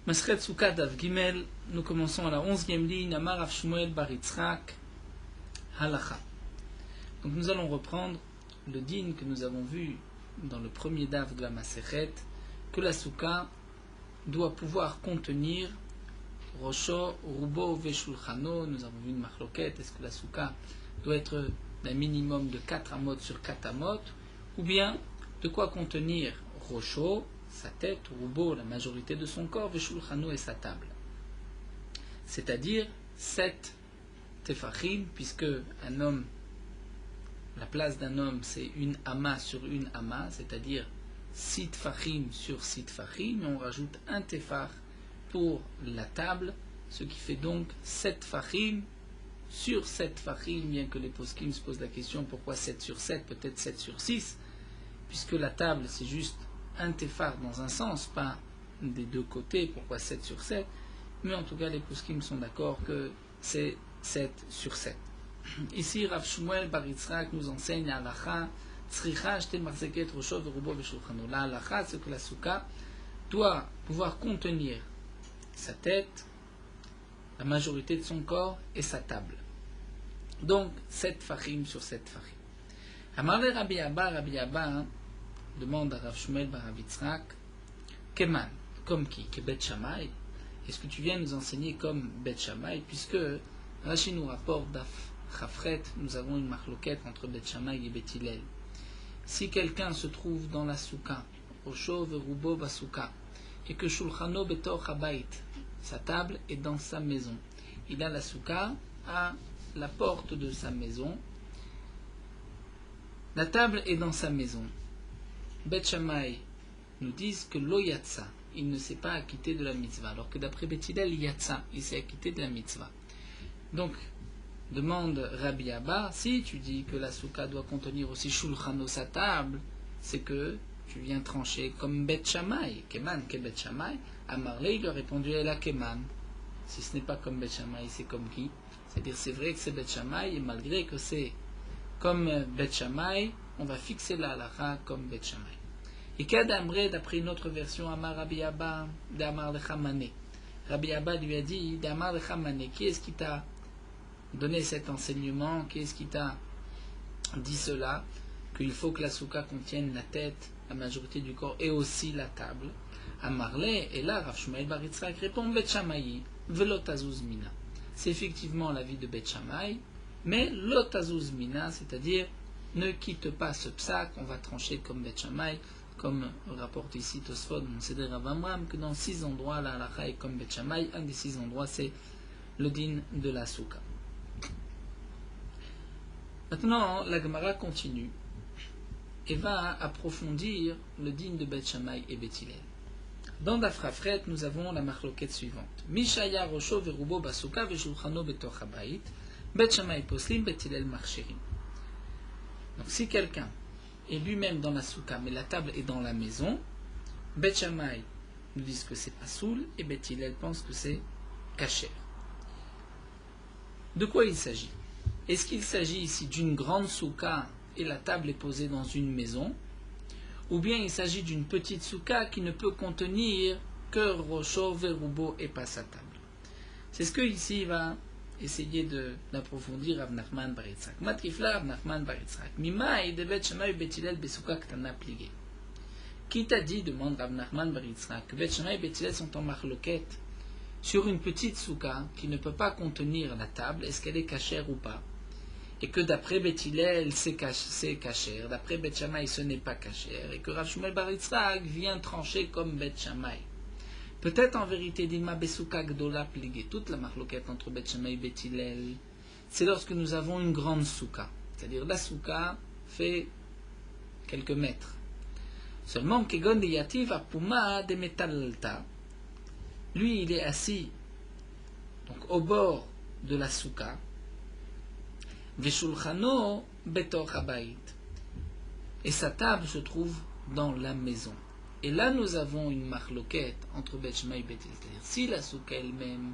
Masret Souka Dav Gimel, nous commençons à la 11e ligne, Amar Rav Shmuel bar Yitzhak, Halacha. Donc nous allons reprendre le din que nous avons vu dans le premier Dav de la Masechet, que la Souka doit pouvoir contenir Rosho, Rubo, Veshulchano. Nous avons vu une marloquette, est-ce que la Souka doit être d'un minimum de 4 amot sur 4 amot, ou bien de quoi contenir Rosho, sa tête, Rubo, la majorité de son corps, Veshulchano et sa table. C'est-à-dire 7 tefachim, puisque un homme, la place d'un homme, c'est une ama sur une ama, c'est-à-dire 6 tefachim sur 6 tefachim, et on rajoute un tefach pour la table, ce qui fait donc 7 tefachim sur 7 tefachim, bien que les poskim se posent la question pourquoi 7 sur 7, peut-être 7 sur 6, puisque la table c'est juste un tefach dans un sens, pas des deux côtés, pourquoi 7 sur 7, mais en tout cas les poskim sont d'accord que c'est 7 sur 7. Ici Rav Shmuel bar Yitzhak nous enseigne à Halacha, Tzricha shte marzeket rosho verubo veshulchano. La Halacha, c'est que la Souka doit pouvoir contenir sa tête, la majorité de son corps et sa table. Donc 7 fachim sur 7 fachim. Amarle Rabbi Abba demande à Rav Shmuel bar Yitzhak, Keman, comme qui? Que Bet Shammai? Est-ce que tu viens nous enseigner comme Bet Shammai? Puisque Rashi nous rapporte d'Af Chafret, nous avons une marloquette entre Bet Shammai et Bet Hillel. Si quelqu'un se trouve dans la souka, Rosho verubo basouka, et que Shulchano betor habayit, sa table est dans sa maison, il a la souka à la porte de sa maison, la table est dans sa maison. Bet Shammai nous disent que lo yatsa, il ne s'est pas acquitté de la mitzvah, alors que d'après Bet Hillel, yatsa, il s'est acquitté de la mitzvah. Donc, demande Rabbi Abba, si tu dis que la souka doit contenir aussi shulchano, sa table, c'est que tu viens trancher comme Bet Shammai, Keman, ke Bet Shammai. Amarle, il lui a répondu, elle a Keman. Si ce n'est pas comme Bet Shammai, c'est comme qui? C'est-à-dire, c'est vrai que c'est Bet Shammai, et malgré que c'est comme Bet Shammai, on va fixer la halacha comme Bet Shammai. Et qu'Adamre, d'après une autre version, Amar Rabbi Abba, d'Amar Lechamane. Rabbi Abba lui a dit, d'Amar Lechamane, qui est-ce qui t'a donné cet enseignement? Qui est-ce qui t'a dit cela? Qu'il faut que la souka contienne la tête, la majorité du corps, et aussi la table. Amarle, et là, Rav Shmuel bar Yitzhak répond, Bet Shammai, velo tazuz mina. C'est effectivement l'avis de Bet Shammai, mais lo tazuz mina, c'est-à-dire, ne quitte pas ce psak, on va trancher comme Bet Shammai, comme rapporte ici Tosfot, mon Seder Rav Amram, que dans 6 endroits, la halacha est comme Bet Shammai. Un des 6 endroits, c'est le din de la souka. Maintenant, la Gemara continue et va approfondir le din de Bet Shammai et Bet Hillel. Dans Daf Chafret, nous avons la marloquette suivante. Mishaya Rosho verubo basuka veshulchano betoch habayit, Bet Shammai poslim, Bet Hillel marcherim. Donc si quelqu'un est lui-même dans la souka, mais la table est dans la maison, Bet Shammai nous disent que c'est pas soul, et Bet Hillel pense que c'est kasher. De quoi il s'agit? Est-ce qu'il s'agit ici d'une grande souka et la table est posée dans une maison, ou bien il s'agit d'une petite souka qui ne peut contenir que Rosho, Verubo et pas sa table? C'est ce que ici va essayer d'approfondir Rav Nachman bar Yitzhak. Matrifla Rav Nachman bar Yitzhak. Mimai de Bet Shammai Bet Hillel besouka ktana pligé. Qui t'a dit, demande Rav Nachman bar Yitzhak, que Bet Shammai et Bet Hillel sont en marloquette sur une petite souka qui ne peut pas contenir la table, est-ce qu'elle est cachère ou pas? Et que d'après Bet Hillel, c'est cachère, d'après Bet Shammai, ce n'est pas cachère, et que Rav Shmuel bar Yitzhak vient trancher comme Bet Shammai. Peut-être en vérité, Dilma Besouka Gdola Pligé, toute la marloquette entre Bet Shammai et Bet Hillel, c'est lorsque nous avons une grande souka. C'est-à-dire la souka fait quelques mètres. Seulement, Kegon de Yativ Apuma de Metalta, lui il est assis donc, au bord de la souka, Veshulchano Betor Habayit, et sa table se trouve dans la maison. Et là, nous avons une marloquette entre Bet Shammai et Bet Hillel. C'est-à-dire, si la souka elle-même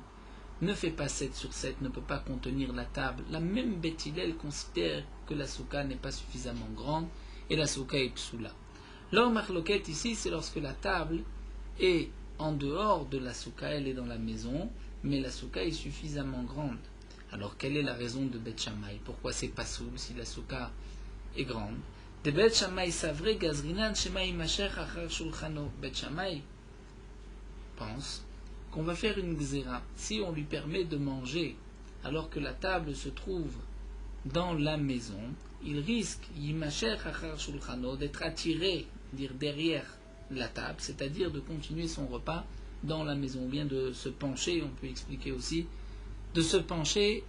ne fait pas 7 sur 7, ne peut pas contenir la table, la même Bet Hillel considère que la souka n'est pas suffisamment grande et la souka est psoula. Leur marloquette ici, c'est lorsque la table est en dehors de la souka, elle est dans la maison, mais la souka est suffisamment grande. Alors quelle est la raison de Bet Shammai? Pourquoi c'est pas soul si la souka est grande? De Bet Shammai savre gazrinan shema imasher achar shulchano. Bet Shammai pense qu'on va faire une gzera si on lui permet de manger alors que la table se trouve dans la maison. Il risque yimasher achar shulchano d'être attiré, dire derrière la table, c'est-à-dire de continuer son repas dans la maison, ou bien de se pencher, on peut expliquer aussi, de se pencher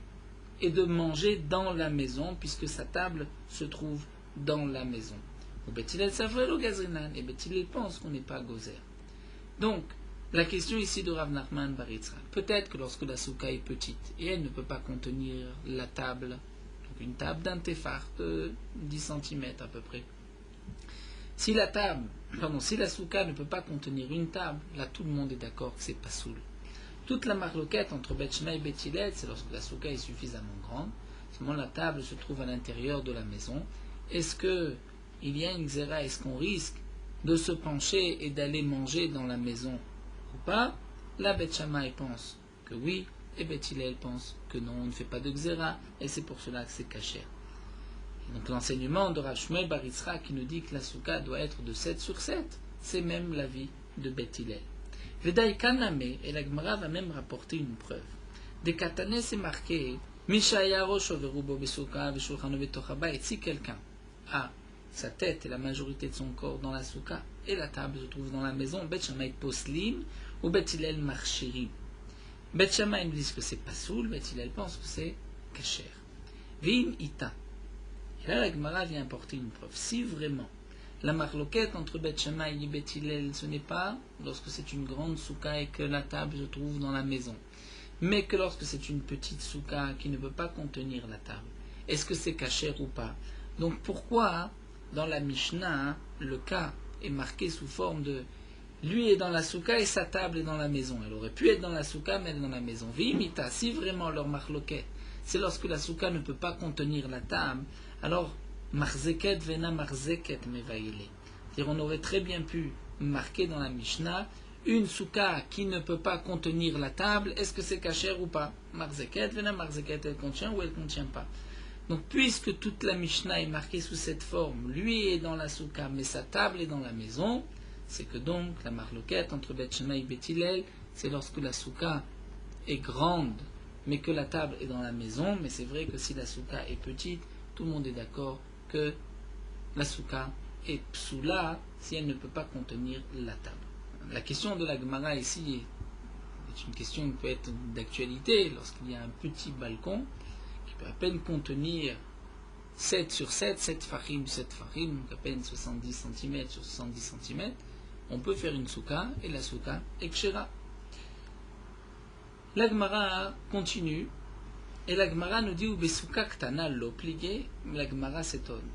et de manger dans la maison, puisque sa table se trouve dans la maison. Et Beth Hillel pense qu'on n'est pas gozer. Donc, la question ici de Rav Nachman bar Yitzhak, peut-être que lorsque la souka est petite, et elle ne peut pas contenir la table, donc une table d'un téphar de 10 cm à peu près, si la souka ne peut pas contenir une table, là tout le monde est d'accord que c'est pas soul. Toute la marloquette entre Bet Shammai et Beth Hillel, c'est lorsque la souka est suffisamment grande, seulement la table se trouve à l'intérieur de la maison. Est-ce qu'il y a une xéra, est-ce qu'on risque de se pencher et d'aller manger dans la maison ou pas? Là, Bet Shammai pense que oui, et Beth Hillel pense que non, on ne fait pas de xéra, et c'est pour cela que c'est caché. Donc l'enseignement de Rav Shmuel bar Yitzhak qui nous dit que la souka doit être de 7 sur 7, c'est même l'avis de Beth Hillel. Vedaï Kaname, et la Gemara va même rapporter une preuve. Des Katané, c'est marqué Mishaya Rosh Overubo Besuka Veshulchano Betochabayit. Si quelqu'un a sa tête et la majorité de son corps dans la souka et la table se trouve dans la maison, Bet Shammai Poslim ou Bet Hillel Marchirim. Bet Shammai nous dit que c'est pas soul, Bet Hillel pense que c'est kasher. Vim Ita. Et là, la Gemara vient apporter une preuve. Si vraiment la marloquette entre Bet Shammai et Bet Hillel, ce n'est pas lorsque c'est une grande souka et que la table se trouve dans la maison, mais que lorsque c'est une petite souka qui ne peut pas contenir la table, est-ce que c'est kasher ou pas? Donc pourquoi, dans la Mishnah, le cas est marqué sous forme de lui est dans la souka et sa table est dans la maison? Elle aurait pu être dans la souka, mais elle est dans la maison. Vimita, si vraiment leur marloquette, c'est lorsque la souka ne peut pas contenir la table, alors marzeket vena marzeket mevaile. C'est-à-dire on aurait très bien pu marquer dans la Mishnah une souka qui ne peut pas contenir la table, est-ce que c'est kasher ou pas? Marzeket vena marzeket, elle contient ou elle ne contient pas? Donc puisque toute la Mishnah est marquée sous cette forme, lui est dans la souka mais sa table est dans la maison, c'est que donc la marloquette entre Bet Shammai et Beth Hillel, c'est lorsque la souka est grande mais que la table est dans la maison. Mais c'est vrai que si la souka est petite, tout le monde est d'accord que la souka est psoula si elle ne peut pas contenir la table. La question de la Gemara ici est une question qui peut être d'actualité lorsqu'il y a un petit balcon qui peut à peine contenir 7 sur 7, 7 farim, donc à peine 70 cm sur 70 cm, on peut faire une souka et la souka est kshera. La Gemara continue et la Gemara nous dit Ubesouka ktana lo plié, la Gemara s'étonne.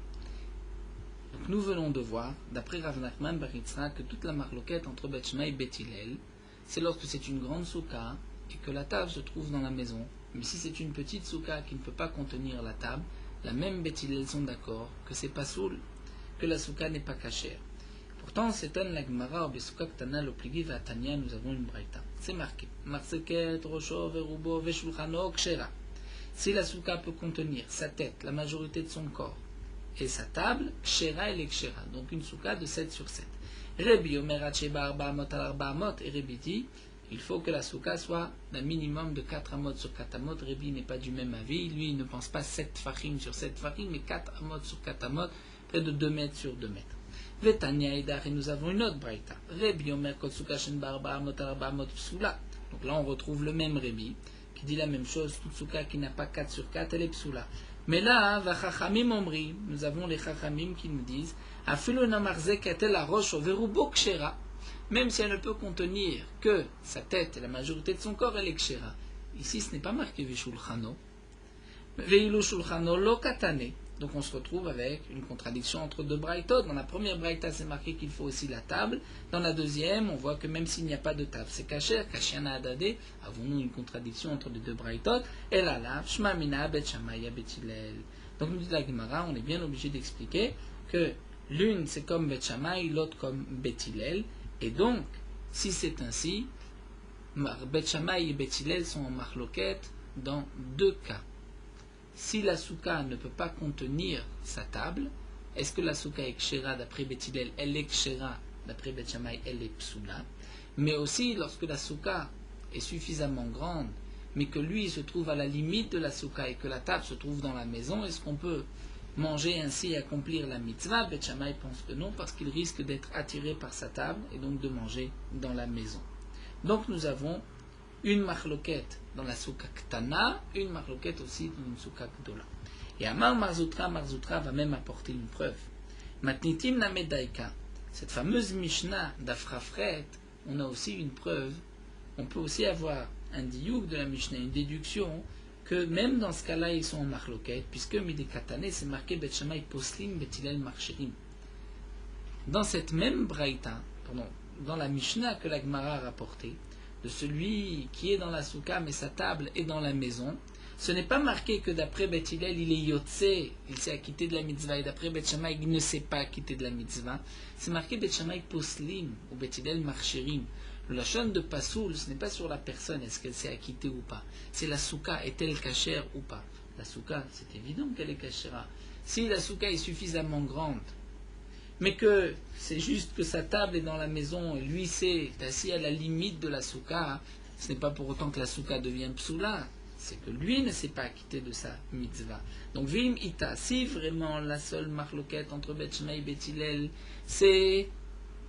Donc nous venons de voir, d'après Rav Nachman bar Yitzhak, que toute la marloquette entre Bet Shammai et Beth Hillel, c'est lorsque c'est une grande souka et que la table se trouve dans la maison. Mais si c'est une petite souka qui ne peut pas contenir la table, la même Beth Hillel sont d'accord que c'est pas soul, que la souka n'est pas cachère. Pourtant, c'est un la Gemara Ubesouka ktana lo plié va Tanya, nous avons une braïta. C'est marqué Marseket, Rosho, Verubo, Veshulchano, Kshera. Si la souka peut contenir sa tête, la majorité de son corps, et sa table, kshera elle est kshera, donc une souka de 7 sur 7. Rebi omerat sheba arba amot al arba amot, et Rebi dit, il faut que la souka soit d'un minimum de 4 amot sur 4 amot. Rebi n'est pas du même avis, lui il ne pense pas 7 fachim sur 7 fachim, mais 4 amot sur 4 amot, près de 2 mètres sur 2 mètres. Vetania idar, et nous avons une autre braïta. Rebi omer kol souka shen ba arba amot al arba amot psoula. Donc là on retrouve le même Rebi, qui dit la même chose, toute souka qui n'a pas 4 sur 4, elle est psoula. Mais là, Vachachamim Omri, nous avons les Chachamim qui nous disent même si elle ne peut contenir que sa tête et la majorité de son corps, elle est kshera. Ici, ce n'est pas marqué Veshulchano. Veilu Shulchano lo katane. Donc on se retrouve avec une contradiction entre deux braïtot. Dans la première braïta, c'est marqué qu'il faut aussi la table. Dans la deuxième, on voit que même s'il n'y a pas de table, c'est kasher, kashiana adade. Avons-nous une contradiction entre les deux braïtot? Et là, shma mina bet Shammai bet Hillel. Donc nous dit la Gemara, on est bien obligé d'expliquer que l'une c'est comme Bet Shammai, l'autre comme Bet Hillel. Et donc, Si c'est ainsi, Bet Shammai et Bet Hillel sont en marloquette dans deux cas. Si la souka ne peut pas contenir sa table, est-ce que la souka est kshera d'après Bet Hillel, elle est kshera d'après Bet Shammai, elle est psoula. Mais aussi lorsque la souka est suffisamment grande, mais que lui se trouve à la limite de la souka et que la table se trouve dans la maison, est-ce qu'on peut manger ainsi et accomplir la mitzvah? Bet Shammai pense que non, parce qu'il risque d'être attiré par sa table et donc de manger dans la maison. Donc nous avons une marloquette dans la souka ktana, une marloquette aussi dans une souka gdola. Et Amar Marzoutra va même apporter une preuve. Matnitim namedaika, cette fameuse Mishnah d'Afrafret, on a aussi une preuve. On peut aussi avoir un diouk de la Mishnah, une déduction, que même dans ce cas-là, ils sont en marloquette, puisque Midé Katane, c'est marqué Bet Shammai Poslim, Bet Hillel Marcherim. Dans cette même braïta, dans la Mishnah que la Gemara a rapportée, de celui qui est dans la souka, mais sa table est dans la maison, ce n'est pas marqué que d'après Bet Hillel, il est yotse, il s'est acquitté de la mitzvah, et d'après Bet Shammai, il ne s'est pas acquitté de la mitzvah. C'est marqué Bet Shammai Poslim, ou Bet Hillel Marcherim. Le lachon de Pasoul, ce n'est pas sur la personne, est-ce qu'elle s'est acquittée ou pas. C'est la souka, est-elle cachère ou pas. La souka, c'est évident qu'elle est cachera. Si la souka est suffisamment grande, mais que c'est juste que sa table est dans la maison et lui c'est assis à la limite de la souka, ce n'est pas pour autant que la souka devient psoula, c'est que lui ne s'est pas acquitté de sa mitzvah. Donc Vim Ita, si vraiment la seule marloquette entre Bet Shammai et Bet Hillel, c'est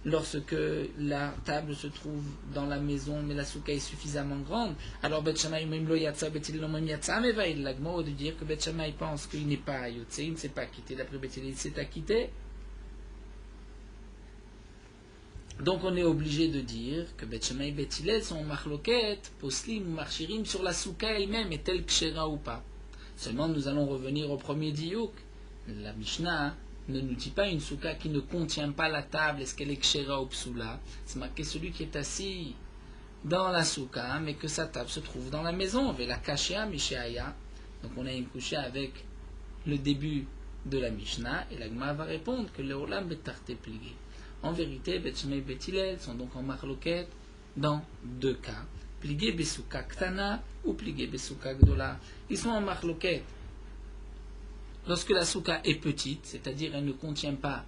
lorsque la table se trouve dans la maison, mais la souka est suffisamment grande, alors Bet Shammai même lo yatsa, Bet Hillel même yatsa, mais va il l'agmo de dire que Bet Shammai pense qu'il n'est pas yotse, il ne s'est pas acquitté, d'après Bet Hillel il s'est acquitté. Donc on est obligé de dire que Bet Shammai et Bet Hillel sont en marloquette, poslim ou marchirim sur la souka elle-même, est-elle kshera ou pas. Seulement nous allons revenir au premier diouk. La Mishnah ne nous dit pas une souka qui ne contient pas la table, est-ce qu'elle est kshera ou psoula. C'est marqué celui qui est assis dans la souka, mais que sa table se trouve dans la maison. Vela kashia mishéaya. Donc on a une couchée avec le début de la Mishnah, et la Gemara va répondre que le olam betarte plié. En vérité, Bet Shammai et Bet Hillel sont donc en marloquette dans deux cas. Plié besouka ktana ou plié besouka gdola. Ils sont en marloquette lorsque la souka est petite, c'est-à-dire elle ne contient pas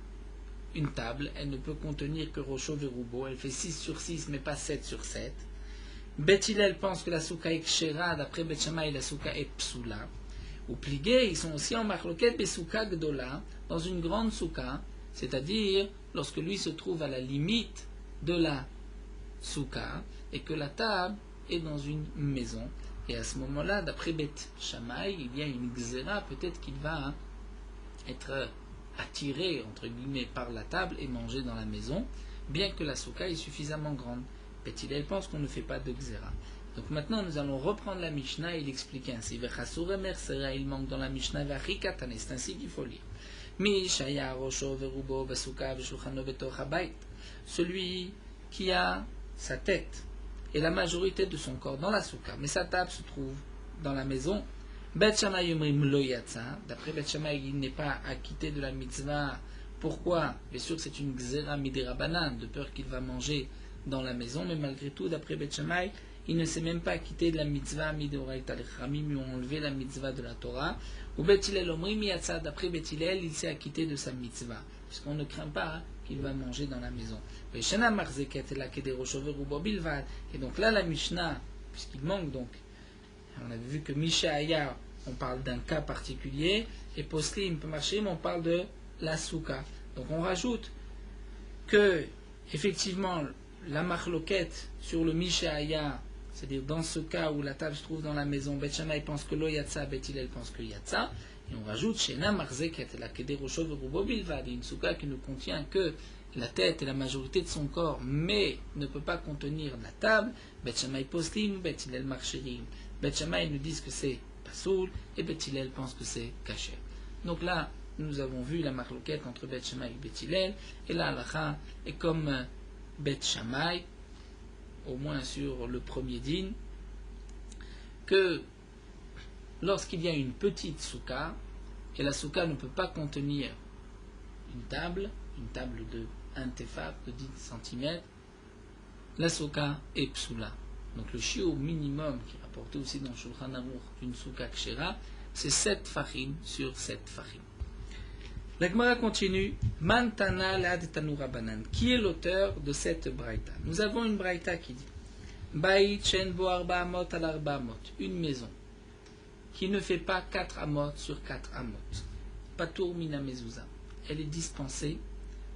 une table, elle ne peut contenir que Rocho Verubo, elle fait 6 sur 6 mais pas 7 sur 7. Bet Hillel pense que la souka est kshera, d'après Bet Shammai la souka est psoula. Ou plié, ils sont aussi en marloquette besouka gdola, dans une grande souka, c'est-à-dire lorsque lui se trouve à la limite de la souka et que la table est dans une maison. Et à ce moment-là, d'après Bet Shammai, il y a une xéra, peut-être qu'il va être attiré, entre guillemets, par la table et manger dans la maison, bien que la souka est suffisamment grande. Bet Hillel pense qu'on ne fait pas de xéra. Donc maintenant, nous allons reprendre la Mishnah et l'expliquer ainsi. Il manque dans la Mishnah, c'est ainsi qu'il faut lire. Celui qui a sa tête et la majorité de son corps dans la souka, mais sa table se trouve dans la maison. Bet Shammai yomrim lo yatsa. D'après Bet Shammai, il n'est pas acquitté de la mitzvah. Pourquoi? Bien sûr, c'est une xéra midirabanan, de peur qu'il va manger dans la maison, mais malgré tout, d'après Bet Shammai, il ne s'est même pas acquitté de la mitzvah midoraita. Les Khamim lui ont enlevé la mitzvah de la Torah. Ou Bet Hillel omrim yatsa. D'après Bet Hillel, il s'est acquitté de sa mitzvah, puisqu'on ne craint pas qu'il va manger dans la maison. Et donc là, la Mishnah, puisqu'il manque donc, on avait vu que Mishaaya, on parle d'un cas particulier, et Poslim, Marchim, on parle de la souka. Donc on rajoute que, effectivement, la marloquette sur le Mishaaya, c'est-à-dire dans ce cas où la table se trouve dans la maison, Bet Shammai pense que lo yatsa, Bet Hillel pense que yatsa, et on rajoute Shena Marzeket, la Kederosho Verubo Bilvad, une souka qui ne contient que la tête et la majorité de son corps, mais ne peut pas contenir la table. Bet Shammai Poslim, Bet Hillel Marcherim. Bet Shammai nous disent que c'est Pasoul, et Bet Hillel pense que c'est Kacher. Donc là, nous avons vu la marloquette entre Bet Shammai et Bet Hillel, et la halacha est comme Bet Shammai, au moins sur le premier din, que lorsqu'il y a une petite souka, et la souka ne peut pas contenir une table de 1 tefaf, de 10 cm, la souka est psoula. Donc le shiur minimum qui est rapporté aussi dans Shulchan Aruch d'une souka kshera, c'est 7 fachim sur 7 fachim. La Gemara continue. Mantana lad tanura banan. Qui est l'auteur de cette braïta? Nous avons une braïta qui dit Bait shen bo arba amot al arba amot. Une maison qui ne fait pas 4 amot sur 4 amot. Patour mina mezouza. Elle est dispensée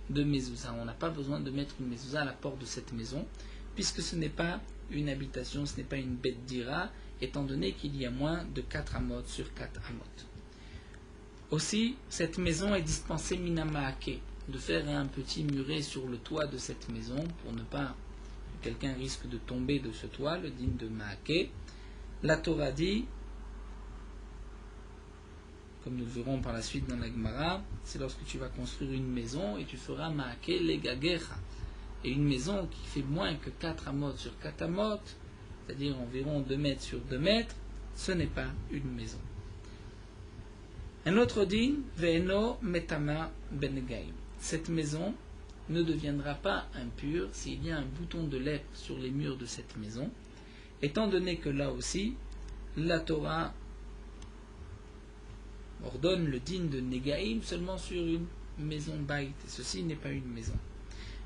de mezouza. On n'a pas besoin de mettre une mezouza à la porte de cette maison, puisque ce n'est pas une habitation, ce n'est pas une bête d'ira, étant donné qu'il y a moins de 4 amot sur 4 amot. Aussi, cette maison est dispensée mina maake, de faire un petit muret sur le toit de cette maison, pour ne pas que quelqu'un risque de tomber de ce toit, le din de maake. La Torah dit, comme nous le verrons par la suite dans la Gemara, c'est lorsque tu vas construire une maison et tu feras maake legagecha. Et une maison qui fait moins que 4 amot sur 4 amot, c'est-à-dire environ 2 mètres sur 2 mètres, ce n'est pas une maison. Un autre din, ve'eno metama benegaim. Cette maison ne deviendra pas impure s'il y a un bouton de lèpre sur les murs de cette maison, étant donné que là aussi, la Torah ordonne le din de Negaim seulement sur une maison baït, et ceci n'est pas une maison.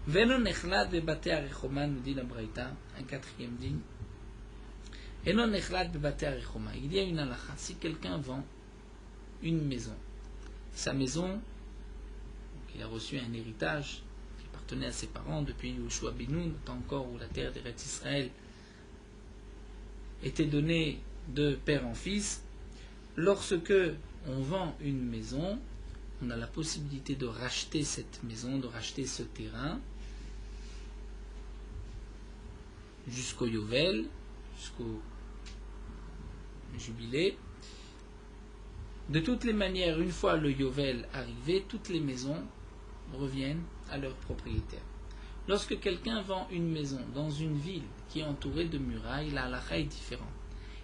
Veno nechlad bebate arechoma, nous dit la Braïta, un quatrième din. Eno nechlad bebate arechoma. Il y a une halakha. Si quelqu'un vend une maison, sa maison, donc il a reçu un héritage qui appartenait à ses parents depuis Yoshua Benoun, tant encore où la terre d'Eretz Israël était donnée de père en fils. Lorsque on vend une maison, on a la possibilité de racheter cette maison, de racheter ce terrain jusqu'au Yovel, jusqu'au jubilé. De toutes les manières, une fois le Yovel arrivé, toutes les maisons reviennent à leur propriétaire. Lorsque quelqu'un vend une maison dans une ville qui est entourée de murailles, la halakha est différente.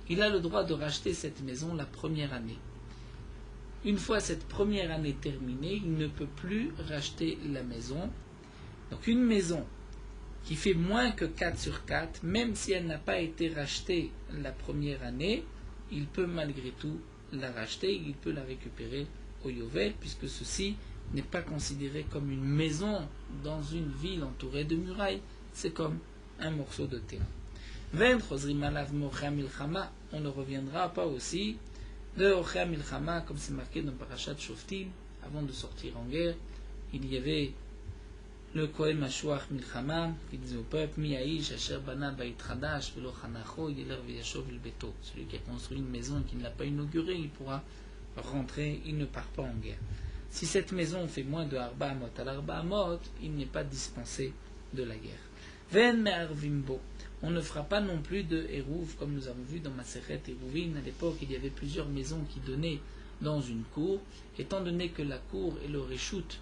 Il a le droit de racheter cette maison la première année. Une fois cette première année terminée, il ne peut plus racheter la maison. Donc une maison qui fait moins que 4 sur 4, même si elle n'a pas été rachetée la première année, il peut malgré tout la racheter, il peut la récupérer au Yovel, puisque ceci n'est pas considéré comme une maison dans une ville entourée de murailles, c'est comme un morceau de terrain. On ne reviendra pas aussi de Ochea Milchama, comme c'est marqué dans Parashat Shoftim. Avant de sortir en guerre, il y avait le Kohen Mashuach Milchama qui disait au peuple Miaïch Asher Bana Bait Chadash Velo Chanacho Yeler Veyashov Il Beto. Celui qui a construit une maison et qui ne l'a pas inaugurée, il pourra rentrer, il ne part pas en guerre. Si cette maison fait moins de Arba Amot à l'Arba Amot, il n'est pas dispensé de la guerre. Ven Me'arvimbo. On ne fera pas non plus de Hérouv, comme nous avons vu dans Masechet Hérouvin. À l'époque, il y avait plusieurs maisons qui donnaient dans une cour. Étant donné que la cour et le réchout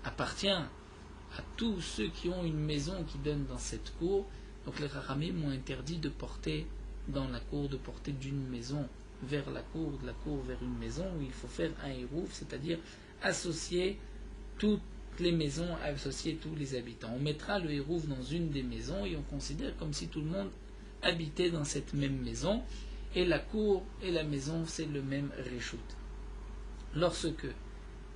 appartient à tous ceux qui ont une maison qui donne dans cette cour, donc les Rachamim ont interdit de porter dans la cour, de porter d'une maison vers la cour, de la cour vers une maison, où il faut faire un Hérouv, c'est-à-dire associer toutes les maisons, associer tous les habitants. On mettra le Hérouv dans une des maisons et on considère comme si tout le monde habitait dans cette même maison, et la cour et la maison c'est le même réchout. Lorsque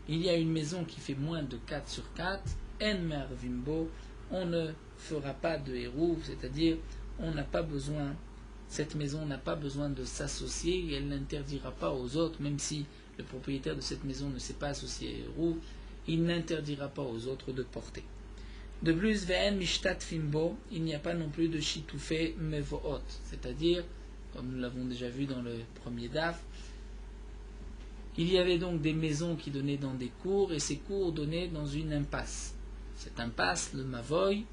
il y a une maison qui fait moins de 4 sur 4, en mervimbo, on ne fera pas de Hérouv, c'est-à-dire on n'a pas besoin, cette maison n'a pas besoin de s'associer et elle n'interdira pas aux autres, même si le propriétaire de cette maison ne s'est pas associé à Hérouv, il n'interdira pas aux autres de porter. De plus, ve'en mishtat fimbo, il n'y a pas non plus de shitoufé mevoot, c'est-à-dire, comme nous l'avons déjà vu dans le premier daf, il y avait donc des maisons qui donnaient dans des cours, et ces cours donnaient dans une impasse. Cette impasse, le mavoy,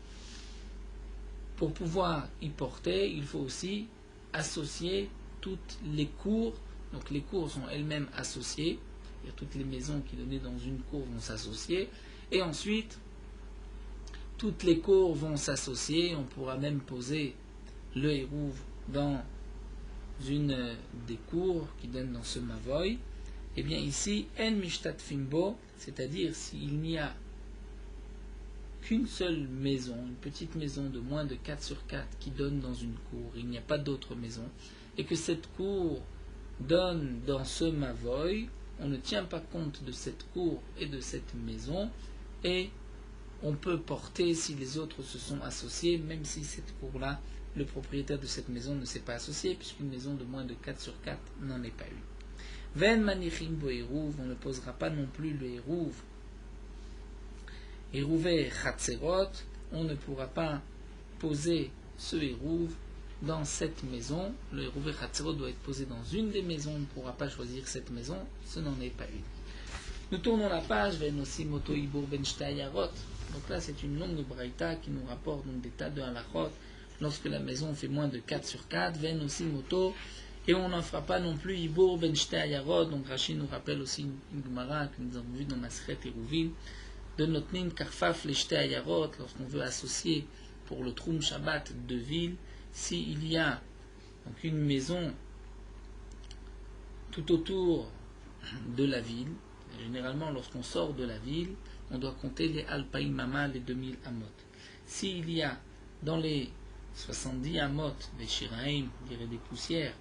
pour pouvoir y porter, il faut aussi associer toutes les cours, donc les cours sont elles-mêmes associées, toutes les maisons qui donnaient dans une cour vont s'associer, et ensuite toutes les cours vont s'associer, on pourra même poser le Hérouv dans une des cours qui donne dans ce mavoy. Et bien ici, en mishtat fimbo, c'est-à-dire s'il n'y a qu'une seule maison, une petite maison de moins de 4 sur 4 qui donne dans une cour, il n'y a pas d'autre maison, et que cette cour donne dans ce Mavoy, on ne tient pas compte de cette cour et de cette maison, et on peut porter si les autres se sont associés, même si cette cour-là, le propriétaire de cette maison ne s'est pas associé, puisqu'une maison de moins de 4 sur 4 n'en est pas une. Ven manichim bo eruv, on ne posera pas non plus le eruv. Eruvé chatzerot, on ne pourra pas poser ce eruv dans cette maison. Le eruvé chatzerot doit être posé dans une des maisons, on ne pourra pas choisir cette maison, ce n'en est pas une. Nous tournons la page, ven aussi moto ibur ben shtayarot. Donc là, c'est une longue braïta qui nous rapporte donc des tas de halachot. Lorsque la maison fait moins de 4 sur 4, ven aussi moto, et on n'en fera pas non plus ibur ben shtayarot. Donc Rashi nous rappelle aussi une gemara que nous avons vue dans Masechet Eruvin, de notnin karfaf les shtayarot, lorsqu'on veut associer pour le Troum Shabbat deux villes, s'il y a donc une maison tout autour de la ville. Généralement, lorsqu'on sort de la ville, on doit compter les alpaïm mama, les 2000 amot. S'il y a dans les 70 amot, des shiraim, des poussières,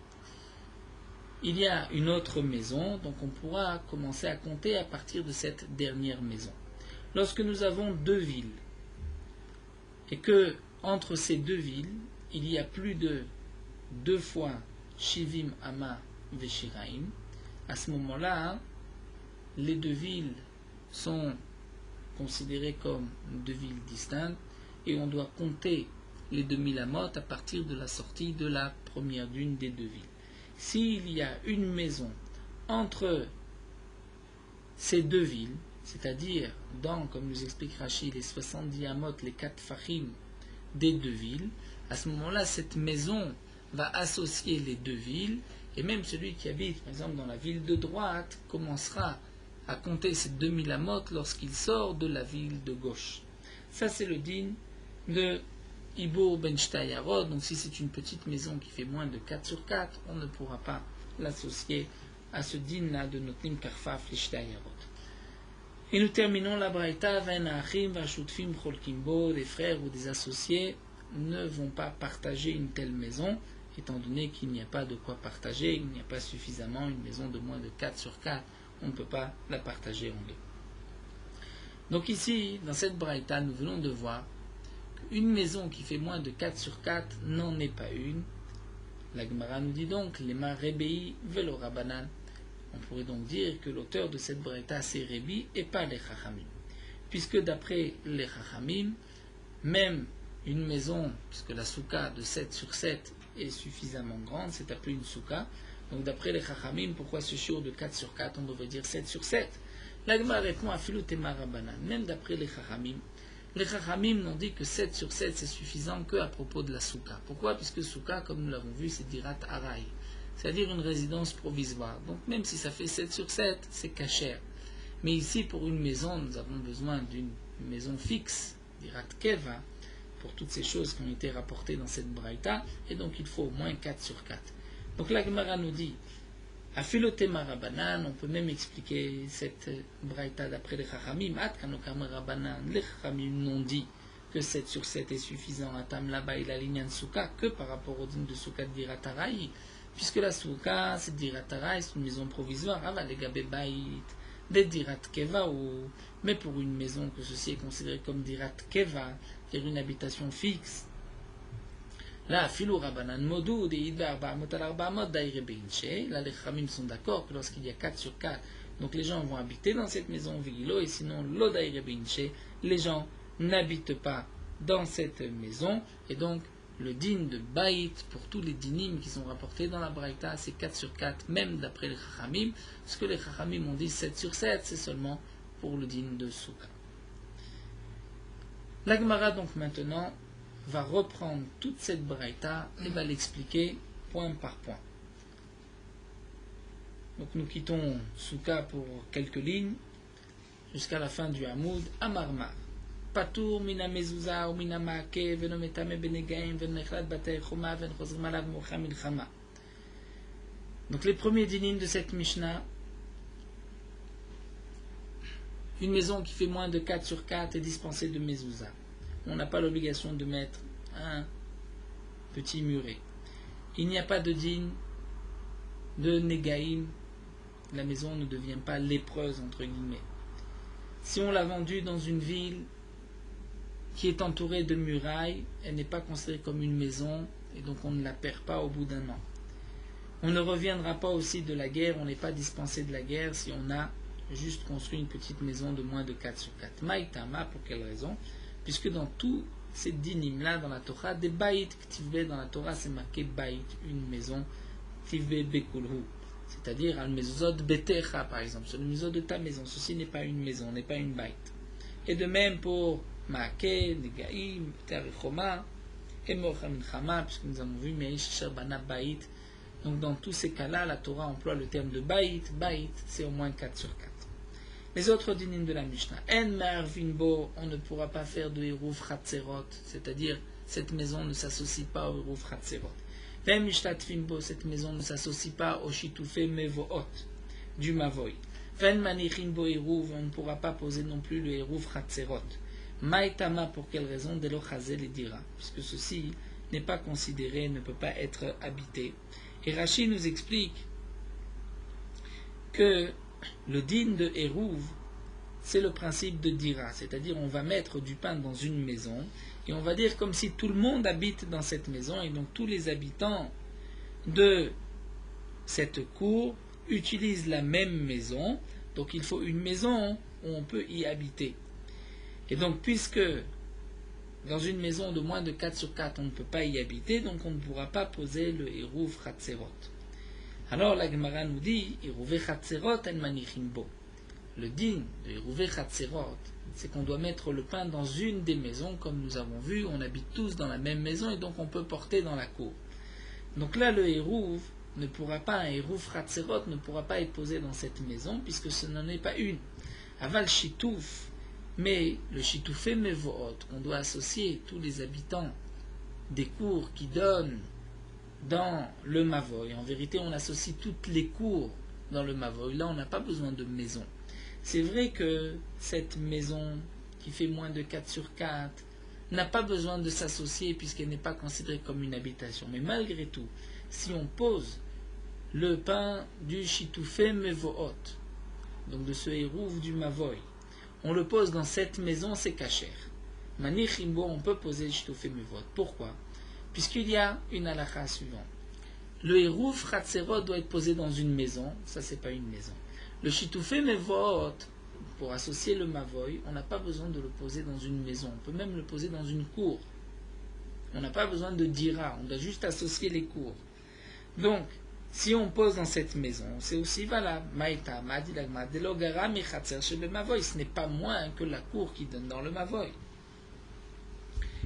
il y a une autre maison, donc on pourra commencer à compter à partir de cette dernière maison. Lorsque nous avons deux villes, et que entre ces deux villes, il y a plus de 2 fois shivim ama veshiraim, à ce moment-là, les deux villes sont considérées comme deux villes distinctes et on doit compter les 2000 amot à partir de la sortie de la première d'une des deux villes. S'il y a une maison entre ces deux villes, c'est-à-dire dans, comme nous explique Rashi, les 70 amot, les 4 fachim des deux villes, à ce moment-là, cette maison va associer les deux villes, et même celui qui habite, par exemple, dans la ville de droite, commencera à compter ces 2000 amot lorsqu'il sort de la ville de gauche. Ça, c'est le din de Ibur ben Shtayarot. Donc, si c'est une petite maison qui fait moins de 4 sur 4, on ne pourra pas l'associer à ce din-là de Notnim Karfaf les Shtayarot. Et nous terminons la braïta, Ven Achim Vashutfim Cholkimbo, des frères ou des associés ne vont pas partager une telle maison, étant donné qu'il n'y a pas de quoi partager, il n'y a pas suffisamment une maison de moins de 4 sur 4. On ne peut pas la partager en deux. Donc ici, dans cette braïta, nous venons de voir qu'une maison qui fait moins de 4 sur 4 n'en est pas une. La Gemara nous dit donc, Lema Rebei Velo Rabanan. On pourrait donc dire que l'auteur de cette braïta, c'est Rebi et pas les Chachamim. Puisque d'après les Chachamim, même une maison, puisque la souka de 7 sur 7 est suffisamment grande, c'est appelé une souka. Donc d'après les Chachamim, pourquoi ce shiur de 4 sur 4, on devrait dire 7 sur 7? La Gemara répond à Filutema Rabbanan. Même d'après les Chachamim n'ont dit que 7 sur 7 c'est suffisant que à propos de la souka. Pourquoi? Puisque souka, comme nous l'avons vu, c'est dirat aray, c'est-à-dire une résidence provisoire. Donc même si ça fait 7 sur 7, c'est kasher. Mais ici, pour une maison, nous avons besoin d'une maison fixe, dirat keva, pour toutes ces choses qui ont été rapportées dans cette braïta, et donc il faut au moins 4 sur 4. Donc la Gemara nous dit, à Filotema Rabbanan, on peut même expliquer cette braïta d'après les Chachamim, les Chachamim n'ont dit que 7 sur 7 est suffisant à Tam là-bas et la ligne de Souka que par rapport au din de Souka de Diratarai, puisque la Souka, c'est Diratarai, c'est une maison provisoire, les Gabé Baït, des Dirat Keva, mais pour une maison que ceci est considéré comme Dirat Keva, c'est-à-dire une habitation fixe. Là, Filou Rabbanan Modou, des Idbar Ba'amot al-Arba'amot d'Aïre Beinche. Là, les Khamim sont d'accord que lorsqu'il y a 4 sur 4, donc les gens vont habiter dans cette maison Vigilo, et sinon, l'Odaïre Beinche, les gens n'habitent pas dans cette maison, et donc, le din de Baït, pour tous les dinim qui sont rapportés dans la Braïta, c'est 4 sur 4, même d'après les Chachamim. Ce que les Chachamim ont dit 7 sur 7, c'est seulement pour le din de Souka. La Gemara, donc, maintenant, va reprendre toute cette braïta et va l'expliquer point par point. Donc nous quittons Souka pour quelques lignes jusqu'à la fin du Hamoud. Amarmar Patour mina mezouza ou mina maake venometame benegaim venechlat batei choma venchozrim alav mocha milchama. Donc les premiers dinim de cette Mishnah, Une maison qui fait moins de 4 sur 4 est dispensée de mezouza. On n'a pas l'obligation de mettre un petit muret. Il n'y a pas de din de négaïm. La maison ne devient pas lépreuse, entre guillemets. Si on l'a vendue dans une ville qui est entourée de murailles, elle n'est pas considérée comme une maison, et donc on ne la perd pas au bout d'un an. On ne reviendra pas aussi de la guerre, on n'est pas dispensé de la guerre si on a juste construit une petite maison de moins de 4 sur 4. Maïtama, pour quelle raison? Puisque dans tous ces dinim-là, dans la Torah, des baït ktivbe, dans la Torah, c'est marqué baït, une maison, ktivbe bekulhu. C'est-à-dire, al-mezuzot betecha, par exemple, sur le mezuzot de ta maison. Ceci n'est pas une maison, n'est pas une baït. Et de même pour Maake, Negaim, Terichoma, et Mochaminchama, puisque nous avons vu Meish Shabana baït. Donc, dans tous ces cas-là, la Torah emploie le terme de baït. Baït, c'est au moins 4 sur 4. Les autres dinim de la Mishnah. En Me'arvinbo, on ne pourra pas faire de Hérouf Chatzerot, c'est-à-dire, cette maison ne s'associe pas au Hérouf Chatzerot. Ven Mishtatfinbo, cette maison ne s'associe pas au Shitufé Mevoot, du Mavoy. Ven Manichinbo Hérouf, on ne pourra pas poser non plus le Hérouf Chatzerot. Maïtama, pour quelle raison? Delo Chazel et Dira, puisque ceci n'est pas considéré, ne peut pas être habité. Et Rashi nous explique que le din de Hérouv, c'est le principe de Dira, c'est-à-dire on va mettre du pain dans une maison et on va dire comme si tout le monde habite dans cette maison et donc tous les habitants de cette cour utilisent la même maison, donc il faut une maison où on peut y habiter. Et donc puisque dans une maison de moins de 4 sur 4 on ne peut pas y habiter, donc on ne pourra pas poser le Hérouv Chatzerot. Alors la Gemara nous dit Hérouvé Chatzerot en Manichinbo. Le din de Hérouvé Chatzerot, c'est qu'on doit mettre le pain dans une des maisons, comme nous avons vu, on habite tous dans la même maison et donc on peut porter dans la cour. Donc là le Hérouv ne pourra pas, un Hérouv Chatzerot ne pourra pas être posé dans cette maison puisque ce n'en est pas une. Aval Shitouf, mais le Shitoufé Mevoot, on doit associer tous les habitants des cours qui donnent dans le Mavoy. En vérité, on associe toutes les cours dans le Mavoy. Là, on n'a pas besoin de maison. C'est vrai que cette maison qui fait moins de 4 sur 4 n'a pas besoin de s'associer puisqu'elle n'est pas considérée comme une habitation. Mais malgré tout, si on pose le pain du Shitoufé Mevoot, donc de ce Hérouv du Mavoy, on le pose dans cette maison, c'est kasher. Manichimbo, on peut poser le Shitoufé Mevoot. Pourquoi? Puisqu'il y a une halakha suivante. Le Hérouf Chatzerot doit être posé dans une maison, ça c'est pas une maison. Le Shitoufé Mevoot, pour associer le Mavoy, on n'a pas besoin de le poser dans une maison, on peut même le poser dans une cour. On n'a pas besoin de dira, on doit juste associer les cours. Donc, si on pose dans cette maison, c'est aussi valable. Maïta, Madilagma, Delogara, Mechatzer, chez le Mavoy, ce n'est pas moins que la cour qui donne dans le Mavoy.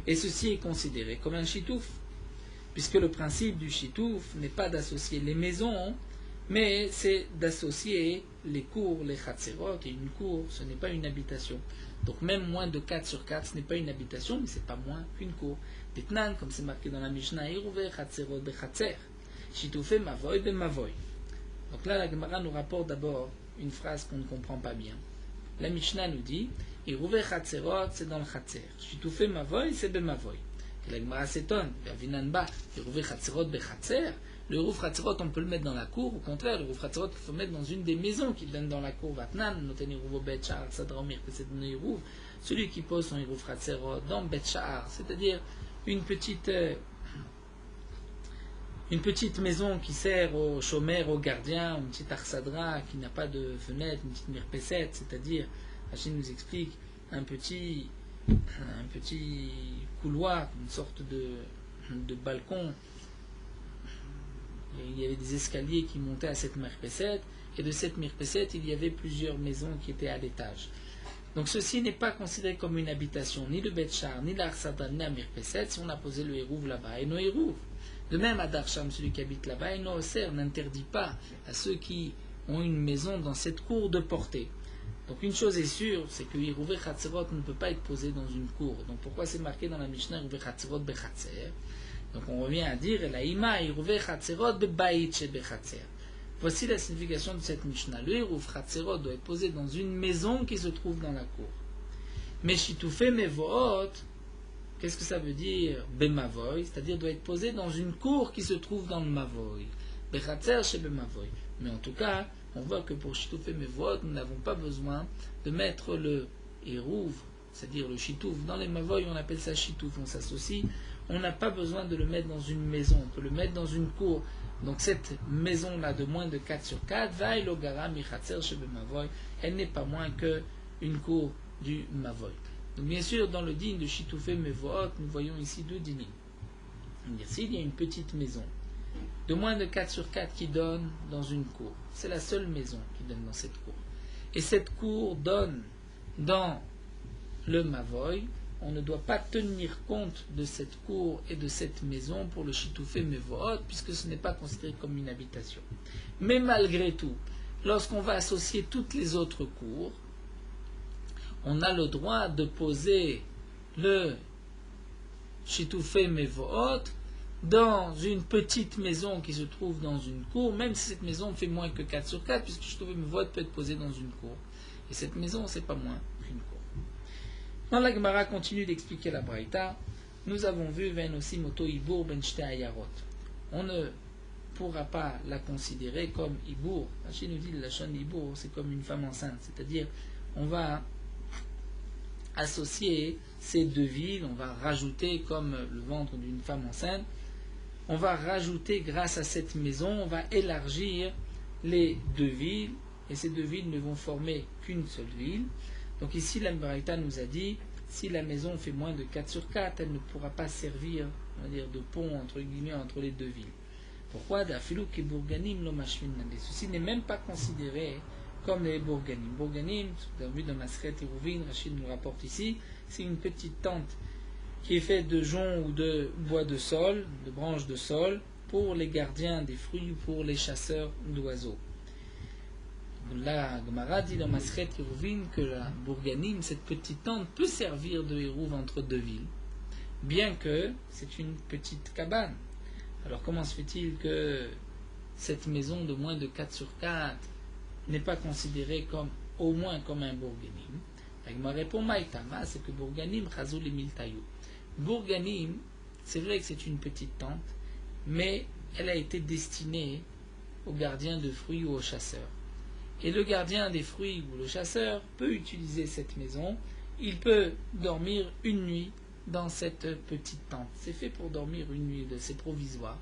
Et ceci est considéré comme un chitouf, puisque le principe du chitouf n'est pas d'associer les maisons, mais c'est d'associer les cours, les chatzerot, et une cour, ce n'est pas une habitation. Donc même moins de 4 sur 4, ce n'est pas une habitation, mais ce n'est pas moins qu'une cour. Ditnan, comme c'est marqué dans la Mishnah, Hérouvé chatzerot bechatzer, chitoufé mavoy be mavoy. Donc là, la Gemara nous rapporte d'abord une phrase qu'on ne comprend pas bien. La Mishnah nous dit Hérouvé Chatzerot, c'est dans le Chatzer. Shitoufé Mavoy, c'est be Mavoy. Et la Gemara s'étonne. Vinanba, Hérouvé Chatzerot be Chatzer. Le Hérouv Chatzerot, on peut le mettre dans la cour. Au contraire, le Hérouv Chatzerot, il faut mettre dans une des maisons qui donnent dans la cour. Vatnan, noten Hérouvo Bet Sha'ar, Sadraomir, que c'est le Hérouv. Celui qui pose son Hérouv Chatzerot dans Bet Sha'ar, c'est-à-dire une petite maison qui sert aux chômeurs, aux gardiens, une petite arsadra qui n'a pas de fenêtre, une petite mirpesset, c'est-à-dire, Rachid nous explique, un petit couloir, une sorte de balcon. Et il y avait des escaliers qui montaient à cette mirpesset, et de cette mirpesset, il y avait plusieurs maisons qui étaient à l'étage. Donc ceci n'est pas considéré comme une habitation, ni le Betchar, ni l'Arsadra, ni la mirpesset, si on a posé le Hérouv là-bas, et nos Hérouv. De même, Adarsham, celui qui habite là-bas, et Noser n'interdit pas à ceux qui ont une maison dans cette cour de porter. Donc une chose est sûre, c'est que Hérouvé Chatzerot ne peut pas être posé dans une cour. Donc pourquoi c'est marqué dans la Mishnah Hérouvé Chatzerot bechatzer? Donc on revient à dire la ima Hérouvé Chatzerot bebaït she bechatzer. Voici la signification de cette Mishnah. Le Hérouf Chatzerot doit être posé dans une maison qui se trouve dans la cour. Mais Shitufé Mevoot, qu'est-ce que ça veut dire Bemavoy, c'est-à-dire doit être posé dans une cour qui se trouve dans le Mavoy. Bechatzer chez Bemavoy. Mais en tout cas, on voit que pour Shitufé Mevoot, nous n'avons pas besoin de mettre le Hérouf, c'est-à-dire le Shitouf. Dans les Mavoy, on appelle ça Shitouf, on s'associe. On n'a pas besoin de le mettre dans une maison, on peut le mettre dans une cour. Donc cette maison-là de moins de 4 sur 4, Vaï Logara Michatzer chez Bemavoy, elle n'est pas moins qu'une cour du Mavoy. Donc bien sûr, dans le digne de Shitoufé Mevoot, nous voyons ici deux dynimes. S'il y a une petite maison de moins de 4 sur 4 qui donne dans une cour, c'est la seule maison qui donne dans cette cour. Et cette cour donne dans le Mavoy, on ne doit pas tenir compte de cette cour et de cette maison pour le Shitoufé Mevoot, puisque ce n'est pas considéré comme une habitation. Mais malgré tout, lorsqu'on va associer toutes les autres cours, on a le droit de poser le Shitoufé Mevoot dans une petite maison qui se trouve dans une cour, même si cette maison fait moins que 4 sur 4, puisque Shitoufé Mevoot peut être posé dans une cour. Et cette maison, c'est pas moins qu'une cour. Quand la Gemara continue d'expliquer la Braïta, nous avons vu Ven aussi Moto Ibour Ben Shte Ayarot. On ne pourra pas la considérer comme Ibour. Rachid nous dit la chaîne Ibour, c'est comme une femme enceinte, c'est-à-dire on va associer ces deux villes, on va rajouter comme le ventre d'une femme enceinte, on va rajouter grâce à cette maison, on va élargir les deux villes, et ces deux villes ne vont former qu'une seule ville. Donc ici, la Braïta nous a dit, si la maison fait moins de 4 sur 4, elle ne pourra pas servir, on va dire, de pont entre guillemets entre les deux villes. Pourquoi ceci n'est même pas considéré comme les Bourganim. Bourganim, vous avez vu dans Masret et Rouvin, Rachid nous rapporte ici, c'est une petite tente qui est faite de joncs ou de bois de sol, de branches de sol, pour les gardiens des fruits ou pour les chasseurs d'oiseaux. La Gemara dit dans Masret et Rouvin que la Bourganim, cette petite tente, peut servir de hérouve entre deux villes, bien que c'est une petite cabane. Alors comment se fait-il que cette maison de moins de 4 sur 4 n'est pas considérée comme au moins comme un Bourganim? La Gemara répond Maïtama, c'est que Bourganim chazou les miltayu. Bourganim, c'est vrai que c'est une petite tente, mais elle a été destinée aux gardiens de fruits ou aux chasseurs. Et le gardien des fruits ou le chasseur peut utiliser cette maison, il peut dormir une nuit dans cette petite tente. C'est fait pour dormir une nuit, c'est provisoire.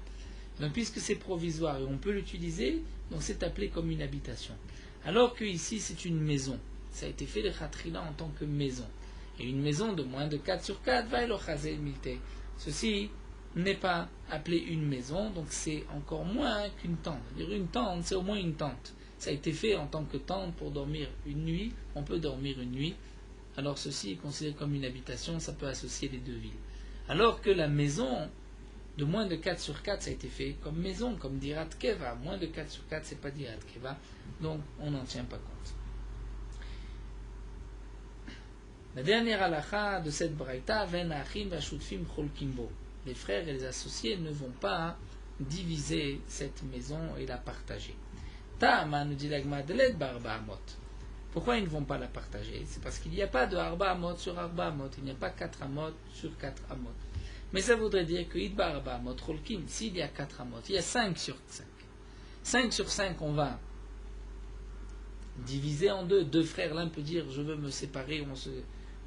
Donc puisque c'est provisoire et on peut l'utiliser, donc c'est appelé comme une habitation. Alors que ici c'est une maison. Ça a été fait le khatrila en tant que maison. Et une maison de moins de 4 sur 4 va le chazel milté. Ceci n'est pas appelé une maison, donc c'est encore moins qu'une tente. C'est-à-dire une tente, c'est au moins une tente. Ça a été fait en tant que tente pour dormir une nuit. On peut dormir une nuit. Alors ceci est considéré comme une habitation, ça peut associer les deux villes. Alors que la maison de moins de 4 sur 4, ça a été fait comme maison, comme dirat keva. Moins de 4 sur 4, c'est pas dirat keva. Donc on n'en tient pas compte. La dernière halakha de cette braïta, ven achim vashutfim cholkimbo. Les frères et les associés ne vont pas diviser cette maison et la partager. Ta'ama nous dit l'agma de l'aide barba amot. Pourquoi ils ne vont pas la partager? C'est parce qu'il n'y a pas de arba amot sur arba amot. Il n'y a pas 4 amot sur 4 amot. Mais ça voudrait dire que idba arba amot cholkim, s'il y a 4 amot, il y a 5 sur 5. 5 sur 5, on va diviser en deux. Deux frères, l'un peut dire je veux me séparer,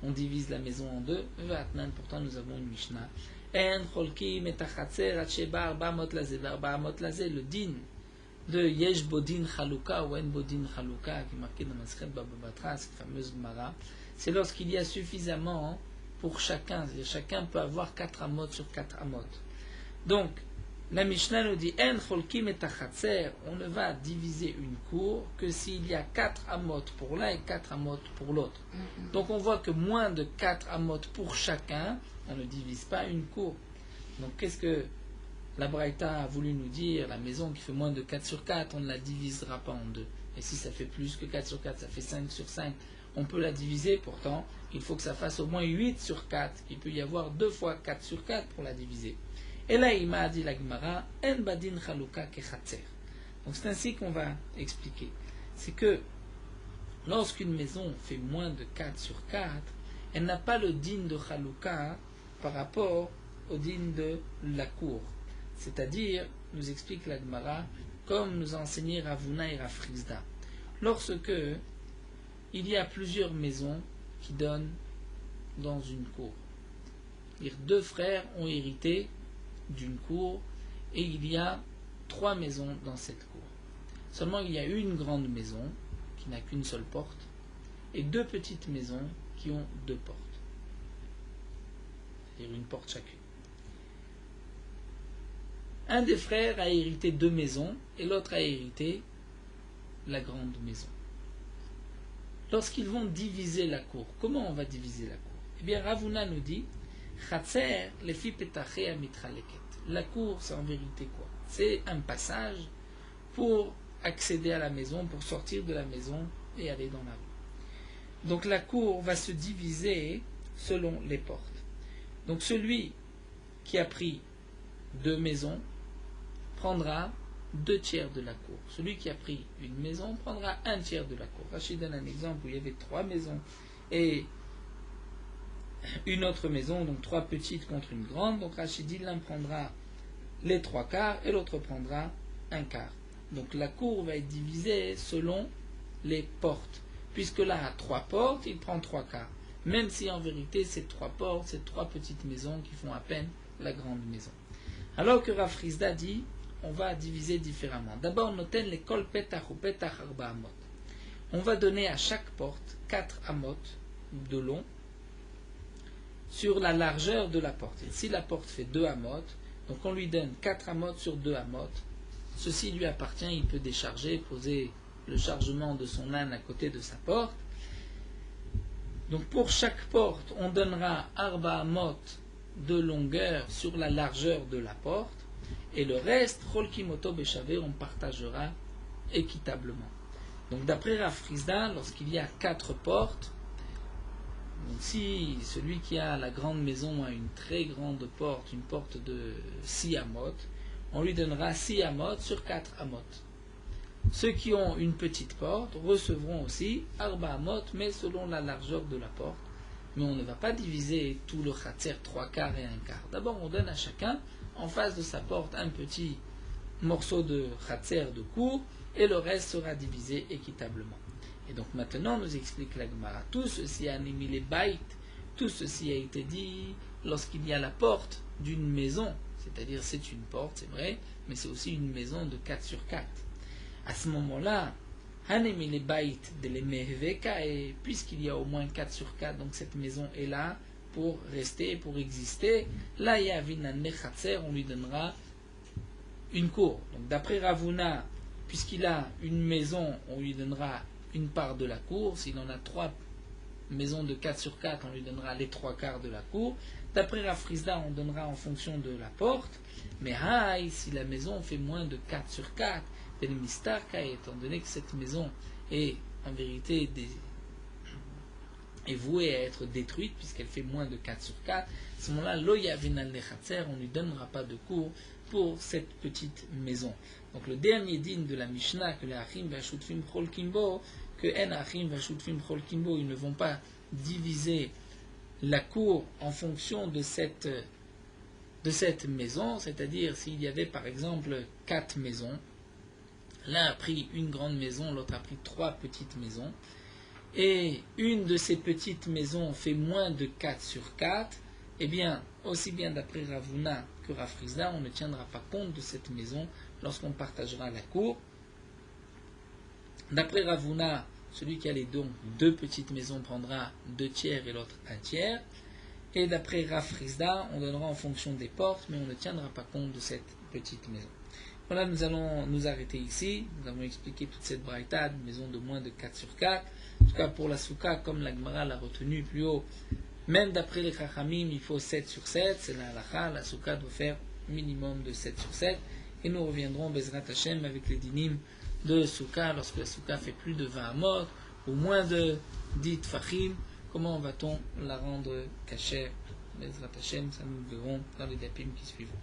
on divise la maison en deux. Pourtant nous avons une Mishnah. Le din de Yesh Bodin Chaluka ou En Bodin Chaluka qui est marqué dans Masret Baba Batra, cette fameuse Gemara, c'est lorsqu'il y a suffisamment pour chacun, c'est-à-dire chacun peut avoir 4 amot sur 4 amot. Donc la Mishnah nous dit En Cholkim et Tachatzer, on ne va diviser une cour que s'il y a 4 amot pour l'un et 4 amot pour l'autre. Donc on voit que moins de 4 amot pour chacun, on ne divise pas une cour. Donc qu'est-ce que la Braïta a voulu nous dire? La maison qui fait moins de 4 sur 4, on ne la divisera pas en deux. Et si ça fait plus que 4 sur 4, ça fait 5 sur 5, on peut la diviser. Pourtant, il faut que ça fasse au moins 8 sur 4. Il peut y avoir 2 fois 4 sur 4 pour la diviser. Et là, il m'a dit la Gemara, En badin chaluka kechatzer. Donc c'est ainsi qu'on va expliquer. C'est que lorsqu'une maison fait moins de 4 sur 4, elle n'a pas le din de Chalouka par rapport au din de la cour. C'est-à-dire, nous explique la Gemara, comme nous a enseigné Ravuna et Rafrizda. Lorsque il y a plusieurs maisons qui donnent dans une cour. Deux frères ont hérité d'une cour et il y a 3 maisons dans cette cour. Seulement il y a une grande maison qui n'a qu'une seule porte et 2 petites maisons qui ont 2 portes. C'est-à-dire une porte chacune. Un des frères a hérité 2 maisons et l'autre a hérité la grande maison. Lorsqu'ils vont diviser la cour, comment on va diviser la cour? Eh bien, Ravuna nous dit Chatser lefi petachea mitraleket. La cour, c'est en vérité quoi? C'est un passage pour accéder à la maison, pour sortir de la maison et aller dans la rue. Donc la cour va se diviser selon les portes. Donc celui qui a pris 2 maisons prendra 2 tiers de la cour. Celui qui a pris une maison prendra 1 tiers de la cour. Rachid donne un exemple où il y avait 3 maisons et une autre maison, donc 3 petites contre une grande. Donc Rachid dit l'un prendra les 3 quarts et l'autre prendra 1 quart. Donc la cour va être divisée selon les portes. Puisque là, à 3 portes, il prend 3 quarts. Même si en vérité, ces 3 portes, c'est 3 petites maisons qui font à peine la grande maison. Alors que Rafrizda dit, on va diviser différemment. D'abord, on note les kol petach ou petach arba amot. On va donner à chaque porte 4 amot de long sur la largeur de la porte. Et si la porte fait 2 amot, donc on lui donne 4 amot sur 2 amot. Ceci lui appartient, il peut décharger, poser le chargement de son âne à côté de sa porte. Donc pour chaque porte, on donnera arba amot de longueur sur la largeur de la porte. Et le reste, Cholkimoto Beshavé, on partagera équitablement. Donc d'après Rafrizda, lorsqu'il y a 4 portes, donc si celui qui a la grande maison a une très grande porte, une porte de 6 amot, on lui donnera 6 amot sur 4 amot. Ceux qui ont une petite porte recevront aussi arba amot, mais selon la largeur de la porte. Mais on ne va pas diviser tout le khatser 3 quarts et 1 quart. D'abord, on donne à chacun en face de sa porte un petit morceau de khatser de cour et le reste sera divisé équitablement. Et donc maintenant nous explique la Gemara, tout ceci a animé les baït, tout ceci a été dit lorsqu'il y a la porte d'une maison, c'est-à-dire c'est une porte, c'est vrai, mais c'est aussi une maison de 4 sur 4. À ce moment-là, animé les baït de l'emehveka, et puisqu'il y a au moins 4 sur 4, donc cette maison est là pour rester, pour exister, là il y a Vinan Nechatser, on lui donnera une cour. Donc d'après Ravuna, puisqu'il a une maison, on lui donnera une part de la cour. S'il en a 3 maisons de 4 sur 4, on lui donnera les 3 quarts de la cour. D'après Rafrizda, on donnera en fonction de la porte. Mais si la maison fait moins de 4 sur 4, étant donné que cette maison est en vérité est vouée à être détruite puisqu'elle fait moins de 4 sur 4, à ce moment-là, loya vinal nechatser, on ne lui donnera pas de cour pour cette petite maison. Donc le dernier din de la Mishnah, que les achim vashutfim chol kimbo, que en achim vashutfim chol kimbo, ils ne vont pas diviser la cour en fonction de cette maison, c'est-à-dire s'il y avait par exemple 4 maisons, l'un a pris une grande maison, l'autre a pris 3 petites maisons, et une de ces petites maisons fait moins de 4 sur 4, eh bien, aussi bien d'après Ravuna que Rafrizda, on ne tiendra pas compte de cette maison lorsqu'on partagera la cour. D'après Ravuna, celui qui a les 2 petites maisons prendra 2 tiers et l'autre 1 tiers. Et d'après Rafrizda, on donnera en fonction des portes, mais on ne tiendra pas compte de cette petite maison. Voilà, nous allons nous arrêter ici. Nous avons expliqué toute cette braïta, une maison de moins de 4 sur 4. En tout cas, pour la souka, comme la Gemara l'a retenu plus haut, même d'après les Chachamim, il faut 7 sur 7. C'est la halakha, la souka doit faire minimum de 7 sur 7. Et nous reviendrons, Bezrat Hashem, avec les dinim de souka, lorsque la souka fait plus de 20 amot, ou moins de 10 tfachim. Comment va-t-on la rendre cachère? Bezrat Hashem, ça nous le verrons dans les dapim qui suivront.